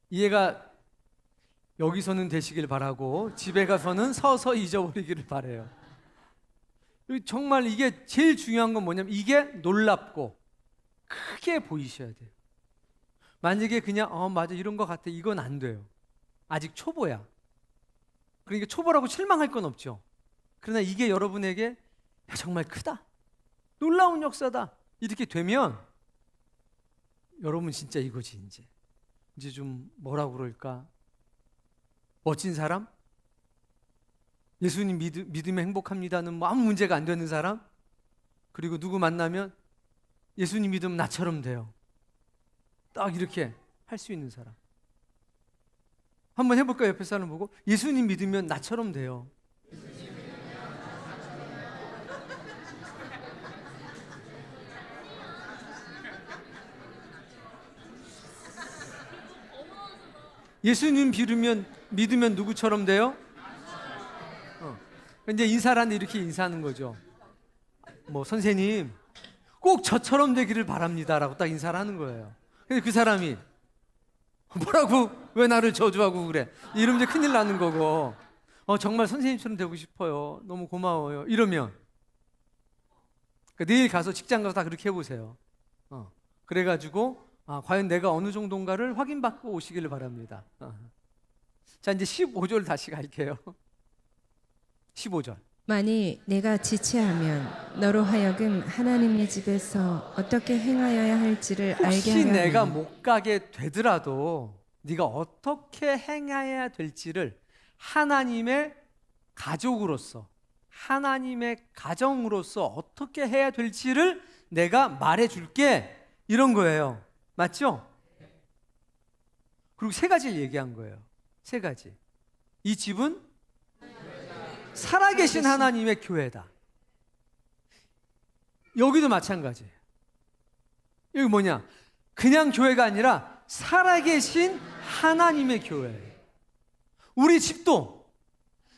이해가 여기서는 되시길 바라고 집에 가서는 서서 잊어버리기를 바라요. 정말 이게 제일 중요한 건 뭐냐면 이게 놀랍고 크게 보이셔야 돼요. 만약에 그냥 맞아 이런 것 같아 이건 안 돼요. 아직 초보야. 그러니까 초보라고 실망할 건 없죠. 그러나 이게 여러분에게 야, 정말 크다, 놀라운 역사다 이렇게 되면 여러분 진짜 이거지. 이제 좀 뭐라고 그럴까, 멋진 사람? 예수님 믿으면 행복합니다는 뭐 아무 문제가 안 되는 사람? 그리고 누구 만나면 예수님 믿으면 나처럼 돼요. 딱 이렇게 할 수 있는 사람. 한번 해볼까요? 옆에 사람 보고 예수님 믿으면 나처럼 돼요. 예수님 믿으면 누구처럼 돼요? 이제 인사를 하는데 이렇게 인사하는 거죠. 뭐 선생님 꼭 저처럼 되기를 바랍니다라고 딱 인사를 하는 거예요. 근데 그 사람이 뭐라고 왜 나를 저주하고 그래? 이러면 이제 큰일 나는 거고, 정말 선생님처럼 되고 싶어요. 너무 고마워요. 이러면 그러니까 내일 가서 직장 가서 다 그렇게 해보세요. 그래가지고 과연 내가 어느 정도인가를 확인받고 오시기를 바랍니다. 자, 이제 15절 다시 갈게요. 15절. 만일 내가 지체하면 너로 하여금 하나님의 집에서 어떻게 행하여야 할지를 알게 혹시 하려 내가 함이니. 못 가게 되더라도 네가 어떻게 행해야 될지를 하나님의 가족으로서, 하나님의 가정으로서 어떻게 해야 될지를 내가 말해줄게, 이런 거예요. 맞죠? 그리고 세 가지를 얘기한 거예요. 세 가지. 이 집은 살아계신 하나님의 교회다. 여기도 마찬가지예요. 여기 뭐냐? 그냥 교회가 아니라 살아계신 하나님의 교회예요. 우리 집도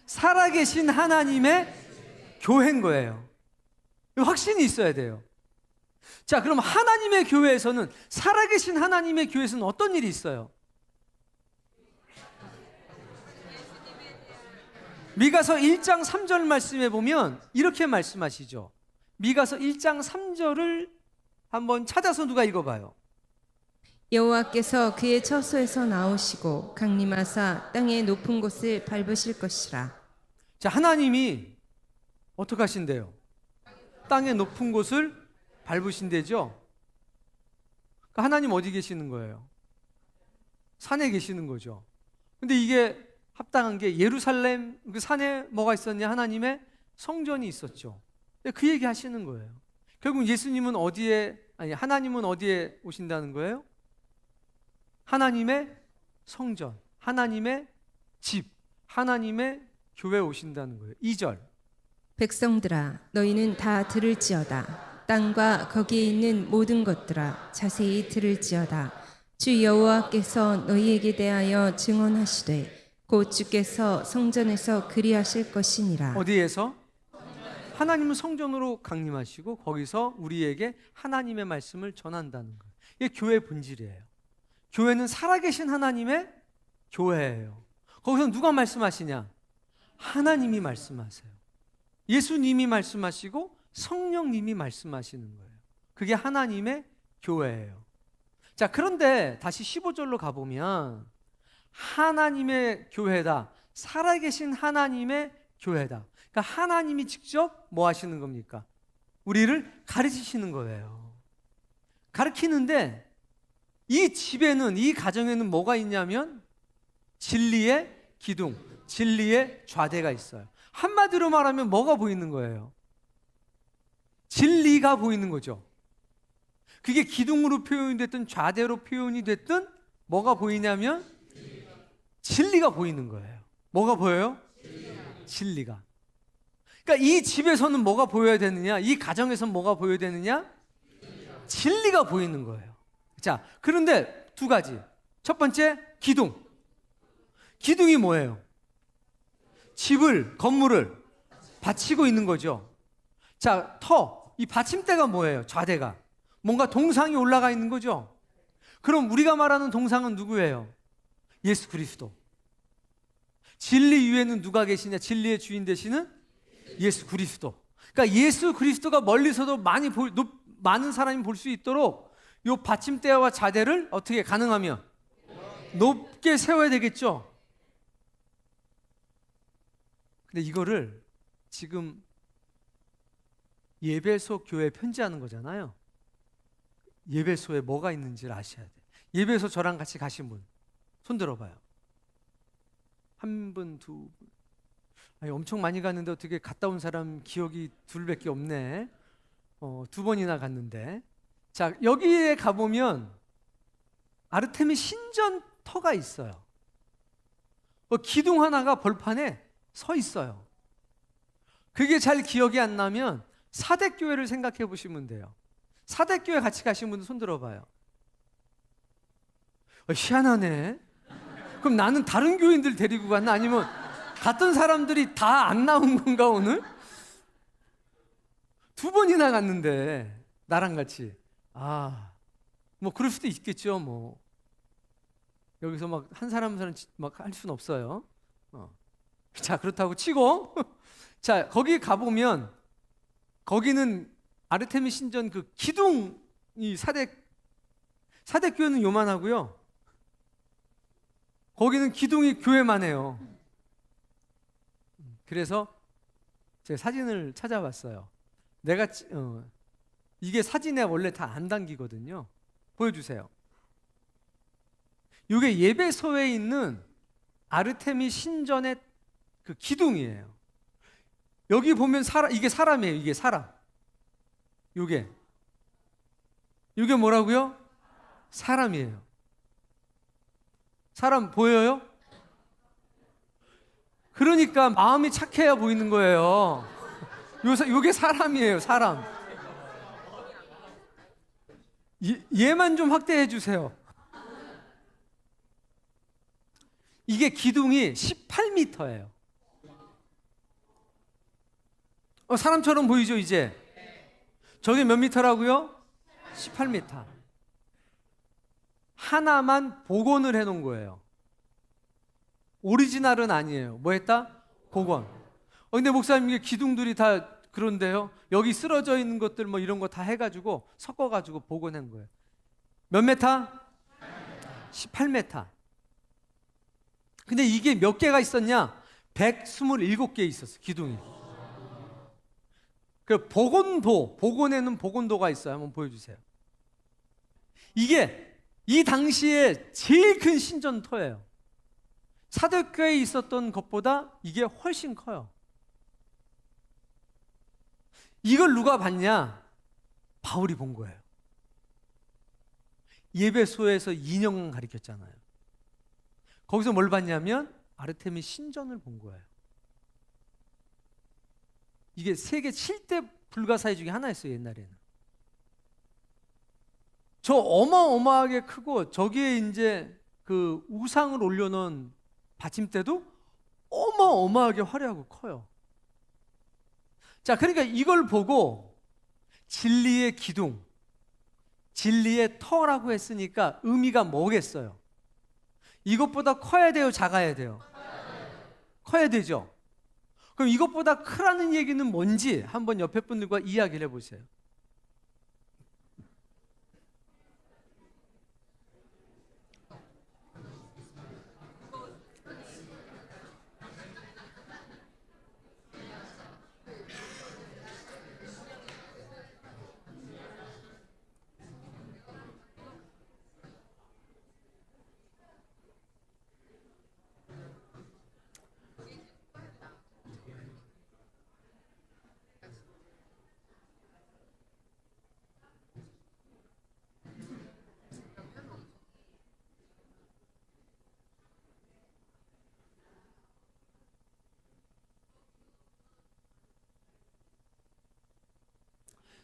살아계신 하나님의 교회인 거예요. 확신이 있어야 돼요. 자, 그럼 하나님의 교회에서는, 살아계신 하나님의 교회에서는 어떤 일이 있어요? 미가서 1장 3절 말씀에 보면 이렇게 말씀하시죠. 미가서 1장 3절을 한번 찾아서 누가 읽어봐요. 여호와께서 그의 처소에서 나오시고 강림하사 땅의 높은 곳을 밟으실 것이라. 자, 하나님이 어떻게 하신대요? 땅의 높은 곳을 밟으신대죠. 그러니까 하나님 어디 계시는 거예요? 산에 계시는 거죠. 근데 이게 합당한 게 예루살렘 그 산에 뭐가 있었냐? 하나님의 성전이 있었죠. 그 얘기 하시는 거예요. 결국 예수님은 하나님은 어디에 오신다는 거예요? 하나님의 성전, 하나님의 집, 하나님의 교회에 오신다는 거예요. 2절. 백성들아 너희는 다 들을지어다. 땅과 거기에 있는 모든 것들아 자세히 들을지어다. 주 여호와께서 너희에게 대하여 증언하시되 곧 주께서 성전에서 그리하실 것이니라. 어디에서? 하나님은 성전으로 강림하시고 거기서 우리에게 하나님의 말씀을 전한다는 거예요. 이게 교회의 본질이에요. 교회는 살아계신 하나님의 교회예요. 거기서 누가 말씀하시냐? 하나님이 말씀하세요. 예수님이 말씀하시고 성령님이 말씀하시는 거예요. 그게 하나님의 교회예요. 자, 그런데 다시 15절로 가보면 하나님의 교회다, 살아계신 하나님의 교회다. 그러니까 하나님이 직접 뭐 하시는 겁니까? 우리를 가르치시는 거예요. 가르치는데 이 집에는, 이 가정에는 뭐가 있냐면 진리의 기둥, 진리의 좌대가 있어요. 한마디로 말하면 뭐가 보이는 거예요? 진리가 보이는 거죠. 그게 기둥으로 표현이 됐든 좌대로 표현이 됐든 뭐가 보이냐면 진리가 보이는 거예요. 뭐가 보여요? 진리가. 그러니까 이 집에서는 뭐가 보여야 되느냐? 이 가정에서는 뭐가 보여야 되느냐? 진리가 보이는 거예요. 자, 그런데 두 가지. 첫 번째, 기둥. 기둥이 뭐예요? 집을, 건물을 받치고 있는 거죠. 자, 이 받침대가 뭐예요? 좌대가. 뭔가 동상이 올라가 있는 거죠. 그럼 우리가 말하는 동상은 누구예요? 예수 그리스도. 진리 위에는 누가 계시냐? 진리의 주인 되시는 예수 그리스도. 그러니까 예수 그리스도가 멀리서도 많은 사람이 볼 수 있도록 이 받침대와 좌대를 어떻게 가능하면 높게 세워야 되겠죠. 근데 이거를 지금 예배소 교회에 편지하는 거잖아요. 예배소에 뭐가 있는지를 아셔야 돼요. 예배소 저랑 같이 가신 분 손 들어봐요. 한 분, 두 분. 아니, 엄청 많이 갔는데 어떻게 갔다 온 사람 기억이 둘밖에 없네. 두 번이나 갔는데. 자, 여기에 가보면 아르테미 신전터가 있어요. 기둥 하나가 벌판에 서 있어요. 그게 잘 기억이 안 나면 사대교회를 생각해 보시면 돼요. 사대교회 같이 가신 분들 손 들어봐요. 희한하네. 그럼 나는 다른 교인들 데리고 갔나? 아니면 갔던 사람들이 다 안 나온 건가 오늘? 두 번이나 갔는데 나랑 같이. 뭐 그럴 수도 있겠죠. 뭐 여기서 막 한 사람 막 할 수는 없어요. 자, 그렇다고 치고 자, 거기 가보면 거기는 아르테미 신전 그 기둥이 사대교회는 요만하고요. 거기는 기둥이 교회만 해요. 그래서 제가 사진을 찾아봤어요. 이게 사진에 원래 다 안 담기거든요. 보여주세요. 이게 예배소에 있는 아르테미 신전의 그 기둥이에요. 여기 보면 이게 사람이에요. 이게 사람. 이게 뭐라고요? 사람이에요. 사람 보여요? 그러니까 마음이 착해야 보이는 거예요. 이게 사람이에요. 사람. 얘만 좀 확대해 주세요. 이게 기둥이 18m예요. 사람처럼 보이죠, 이제? 저게 몇 미터라고요? 18m. 하나만 복원을 해놓은 거예요. 오리지널은 아니에요. 뭐 했다? 복원. 근데 목사님, 이게 기둥들이 다 그런데요? 여기 쓰러져 있는 것들 뭐 이런 거 다 해가지고 섞어가지고 복원한 거예요. 몇 메타? 18m. 근데 이게 몇 개가 있었냐? 127개 있었어, 기둥이. 그 복원에는 복원도가 있어요. 한번 보여주세요. 이게 이 당시에 제일 큰 신전터예요. 사대교회에 있었던 것보다 이게 훨씬 커요. 이걸 누가 봤냐? 바울이 본 거예요. 예배소에서 2년간 가르쳤잖아요. 거기서 뭘 봤냐면 아르테미 신전을 본 거예요. 이게 세계 7대 불가사의 중에 하나였어요, 옛날에는. 저 어마어마하게 크고 저기에 이제 그 우상을 올려놓은 받침대도 어마어마하게 화려하고 커요. 자, 그러니까 이걸 보고 진리의 기둥, 진리의 터라고 했으니까 의미가 뭐겠어요? 이것보다 커야 돼요, 작아야 돼요? 커야 되죠. 그럼 이것보다 크라는 얘기는 뭔지 한번 옆에 분들과 이야기를 해보세요.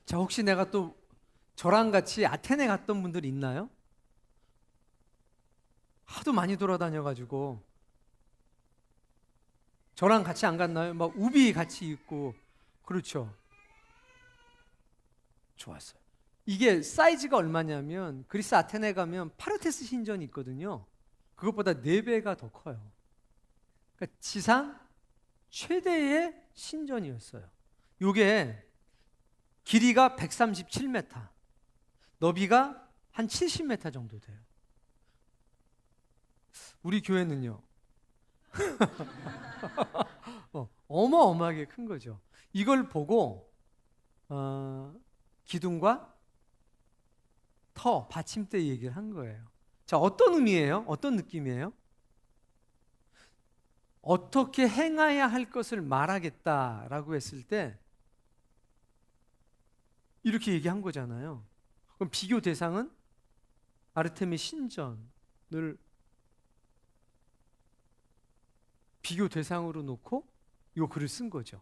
자, 혹시 내가 또 저랑 같이 아테네 갔던 분들 있나요? 하도 많이 돌아다녀가지고 저랑 같이 안 갔나요? 막 우비 같이 입고. 그렇죠. 좋았어요. 이게 사이즈가 얼마냐면 그리스 아테네 가면 파르테스 신전이 있거든요. 그것보다 4배가 더 커요. 그러니까 지상 최대의 신전이었어요. 요게 길이가 137m, 너비가 한 70m 정도 돼요. 우리 교회는요. 어마어마하게 큰 거죠. 이걸 보고 기둥과 터, 받침대 얘기를 한 거예요. 자, 어떤 의미예요? 어떤 느낌이에요? 어떻게 행해야 할 것을 말하겠다라고 했을 때 이렇게 얘기한 거잖아요. 그럼 비교 대상은 아르테미 신전을 비교 대상으로 놓고 이 글을 쓴 거죠.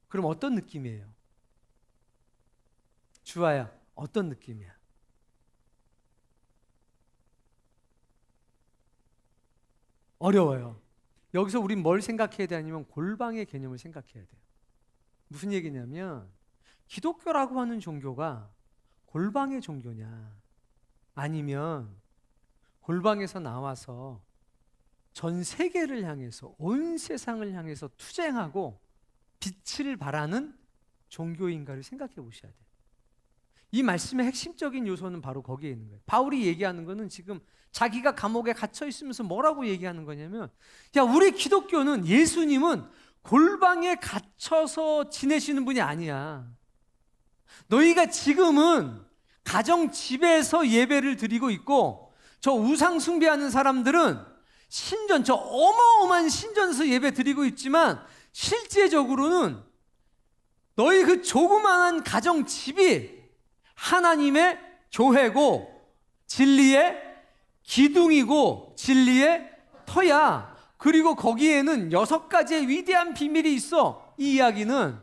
그럼 어떤 느낌이에요? 주아야, 어떤 느낌이야? 어려워요. 여기서 우린 뭘 생각해야 되냐면 골방의 개념을 생각해야 돼요. 무슨 얘기냐면 기독교라고 하는 종교가 골방의 종교냐, 아니면 골방에서 나와서 전 세계를 향해서, 온 세상을 향해서 투쟁하고 빛을 발하는 종교인가를 생각해 보셔야 돼요. 이 말씀의 핵심적인 요소는 바로 거기에 있는 거예요. 바울이 얘기하는 거는 지금 자기가 감옥에 갇혀 있으면서 뭐라고 얘기하는 거냐면, 야, 우리 기독교는, 예수님은 골방에 갇혀서 지내시는 분이 아니야. 너희가 지금은 가정 집에서 예배를 드리고 있고, 저 우상 숭배하는 사람들은 신전, 저 어마어마한 신전에서 예배 드리고 있지만 실제적으로는 너희 그 조그마한 가정 집이 하나님의 교회고 진리의 기둥이고 진리의 터야. 그리고 거기에는 6가지의 위대한 비밀이 있어. 이 이야기는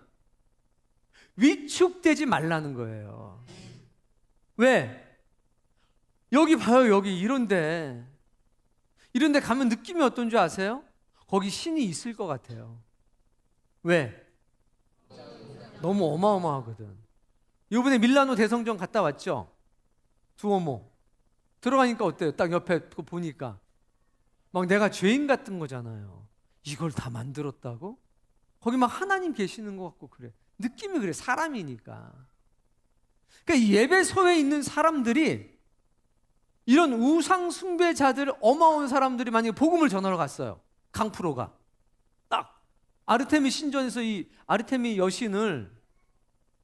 위축되지 말라는 거예요. 왜? 여기 봐요. 여기 이런데 가면 느낌이 어떤 줄 아세요? 거기 신이 있을 것 같아요. 왜? 너무 어마어마하거든. 이번에 밀라노 대성전 갔다 왔죠? 두오모 들어가니까 어때요? 딱 옆에 그거 보니까 막 내가 죄인 같은 거잖아요. 이걸 다 만들었다고? 거기 막 하나님 계시는 것 같고 그래. 느낌이 그래. 사람이니까. 그러니까 예배소에 있는 사람들이, 이런 우상 숭배자들, 어마어마한 사람들이 만약에 복음을 전하러 갔어요. 강프로가 딱 아르테미 신전에서 이 아르테미 여신을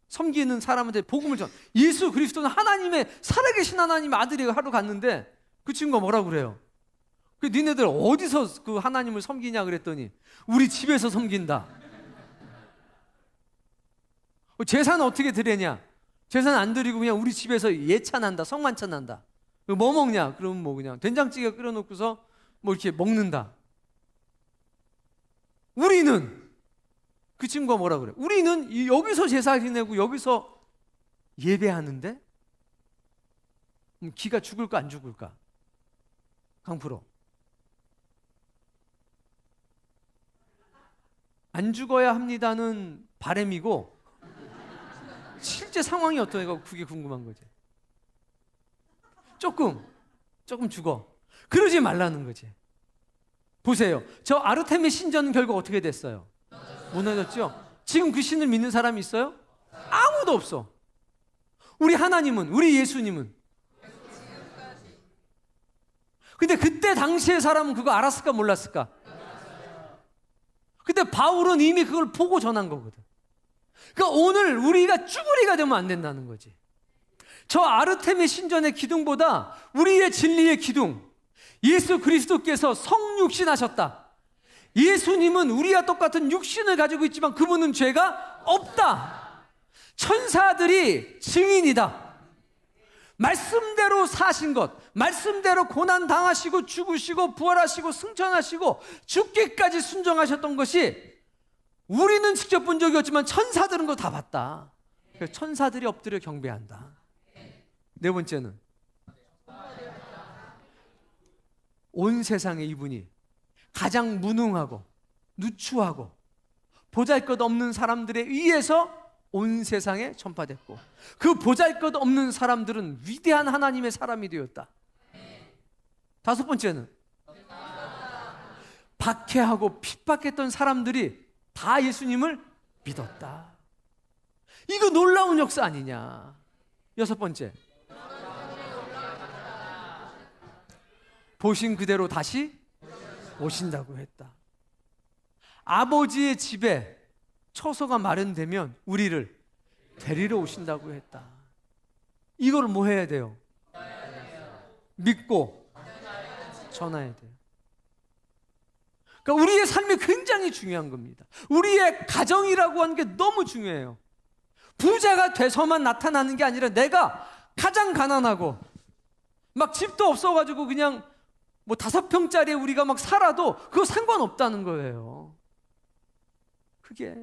섬기는 사람한테 복음을 전, 예수 그리스도는 하나님의, 살아계신 하나님의 아들이 하러 갔는데 그 친구가 뭐라고 그래요? 그 니네들 어디서 그 하나님을 섬기냐 그랬더니 우리 집에서 섬긴다. 제사는 어떻게 드리냐? 제사는 안 드리고 그냥 우리 집에서 예찬한다, 성만찬한다. 뭐 먹냐? 그러면 뭐 그냥 된장찌개 끓여놓고서 뭐 이렇게 먹는다. 우리는, 그 친구가 뭐라 그래? 우리는 여기서 제사 지내고 여기서 예배하는데 기가 죽을까 안 죽을까? 강프로 안 죽어야 합니다는 바람이고 실제 상황이 어떠냐고 그게 궁금한 거지. 조금 죽어. 그러지 말라는 거지. 보세요. 저 아르테미 신전 결국 어떻게 됐어요? 무너졌죠? 지금 그 신을 믿는 사람이 있어요? 아무도 없어. 우리 하나님은, 우리 예수님은. 근데 그때 당시의 사람은 그거 알았을까 몰랐을까? 근데 바울은 이미 그걸 보고 전한 거거든. 그러니까 오늘 우리가 쭈구리가 되면 안 된다는 거지. 저 아르테미 신전의 기둥보다 우리의 진리의 기둥, 예수 그리스도께서 성육신하셨다. 예수님은 우리와 똑같은 육신을 가지고 있지만 그분은 죄가 없다. 천사들이 증인이다. 말씀대로 사신 것, 말씀대로 고난 당하시고 죽으시고 부활하시고 승천하시고 죽기까지 순종하셨던 것이 우리는 직접 본 적이 없지만 천사들은 그거 다 봤다. 그래서 천사들이 엎드려 경배한다. 네 번째는 온 세상에 이분이 가장 무능하고 누추하고 보잘것없는 사람들에 의해서 온 세상에 전파됐고, 그 보잘것없는 사람들은 위대한 하나님의 사람이 되었다. 다섯 번째는 박해하고 핍박했던 사람들이 다 예수님을 믿었다. 이거 놀라운 역사 아니냐. 여섯 번째, 보신 그대로 다시 오신다고 했다. 아버지의 집에 처소가 마련되면 우리를 데리러 오신다고 했다. 이걸 뭐 해야 돼요? 믿고 전해야 돼요. 그러니까 우리의 삶이 굉장히 중요한 겁니다. 우리의 가정이라고 하는 게 너무 중요해요. 부자가 돼서만 나타나는 게 아니라 내가 가장 가난하고 막 집도 없어가지고 그냥 뭐 5평짜리에 우리가 막 살아도 그거 상관없다는 거예요. 그게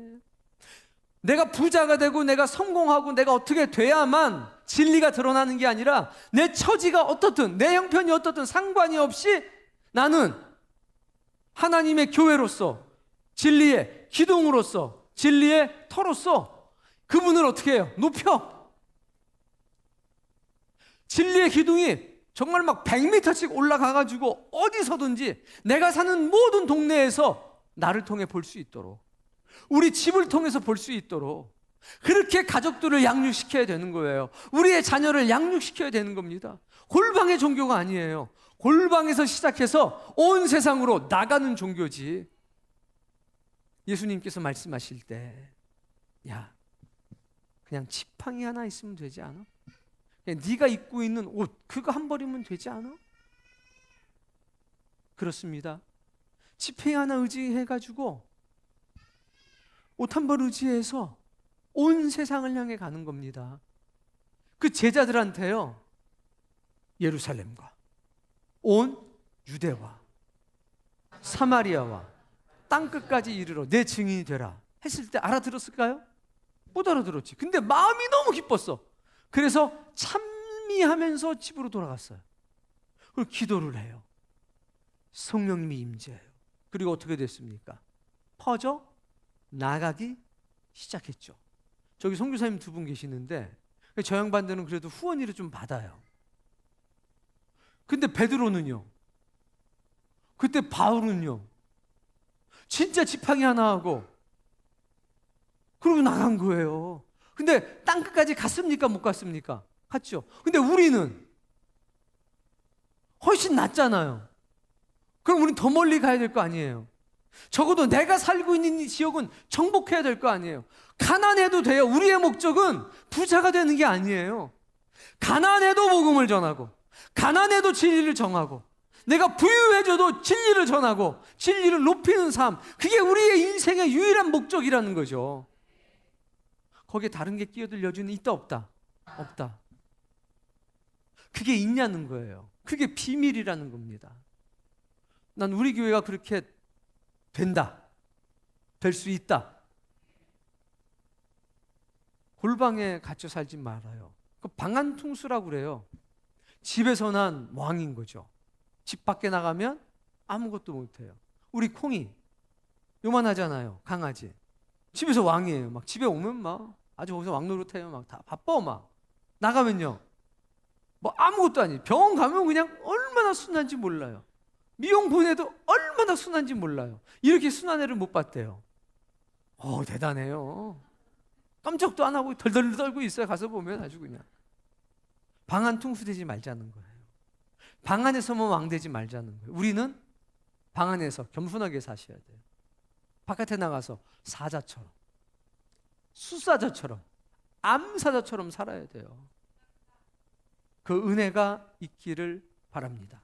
내가 부자가 되고 내가 성공하고 내가 어떻게 돼야만 진리가 드러나는 게 아니라 내 처지가 어떻든 내 형편이 어떻든 상관이 없이 나는 하나님의 교회로서 진리의 기둥으로서 진리의 터로서 그분을 어떻게 해요? 높여. 진리의 기둥이 정말 막 100m씩 올라가가지고 어디서든지 내가 사는 모든 동네에서 나를 통해 볼 수 있도록, 우리 집을 통해서 볼 수 있도록 그렇게 가족들을 양육시켜야 되는 거예요. 우리의 자녀를 양육시켜야 되는 겁니다. 골방의 종교가 아니에요. 골방에서 시작해서 온 세상으로 나가는 종교지. 예수님께서 말씀하실 때, 야, 그냥 지팡이 하나 있으면 되지 않아? 그냥 네가 입고 있는 옷 그거 한 벌이면 되지 않아? 그렇습니다. 지팡이 하나 의지해가지고 옷 한 벌 의지해서 온 세상을 향해 가는 겁니다. 그 제자들한테요, 예루살렘과 온 유대와 사마리아와 땅끝까지 이르러 내 증인이 되라 했을 때 알아들었을까요? 못 알아들었지. 근데 마음이 너무 기뻤어. 그래서 찬미하면서 집으로 돌아갔어요. 그리고 기도를 해요. 성령님이 임재해요. 그리고 어떻게 됐습니까? 퍼져 나가기 시작했죠. 저기 선교사님 2분 계시는데 저 양반들은 그래도 후원일을 좀 받아요. 근데 베드로는요, 그때 바울은요, 진짜 지팡이 하나 하고 그러고 나간 거예요. 근데 땅끝까지 갔습니까? 못 갔습니까? 갔죠. 근데 우리는 훨씬 낫잖아요. 그럼 우리는 더 멀리 가야 될 거 아니에요. 적어도 내가 살고 있는 이 지역은 정복해야 될 거 아니에요. 가난해도 돼요. 우리의 목적은 부자가 되는 게 아니에요. 가난해도 복음을 전하고, 가난해도 진리를 정하고, 내가 부유해져도 진리를 전하고 진리를 높이는 삶, 그게 우리의 인생의 유일한 목적이라는 거죠. 거기에 다른 게 끼어들 여지는 있다 없다? 없다. 그게 있냐는 거예요. 그게 비밀이라는 겁니다. 난 우리 교회가 그렇게 된다, 될 수 있다. 골방에 갇혀 살지 말아요. 그 방한퉁수라고 그래요. 집에서 난 왕인 거죠. 집 밖에 나가면 아무것도 못해요. 우리 콩이 요만하잖아요. 강아지. 집에서 왕이에요. 막 집에 오면 막 아주 거기서 왕 노릇해요. 막 다 바빠. 막 나가면요, 뭐 아무것도 아니에요. 병원 가면 그냥 얼마나 순한지 몰라요. 미용 보내도 얼마나 순한지 몰라요. 이렇게 순한 애를 못 봤대요. 대단해요. 깜짝도 안 하고 덜덜 떨고 있어요. 가서 보면 아주 그냥. 방한 퉁수 되지 말자는 거예요. 방 안에서만 왕 되지 말자는 거예요. 우리는 방 안에서 겸손하게 사셔야 돼요. 바깥에 나가서 사자처럼, 수사자처럼, 암사자처럼 살아야 돼요. 그 은혜가 있기를 바랍니다.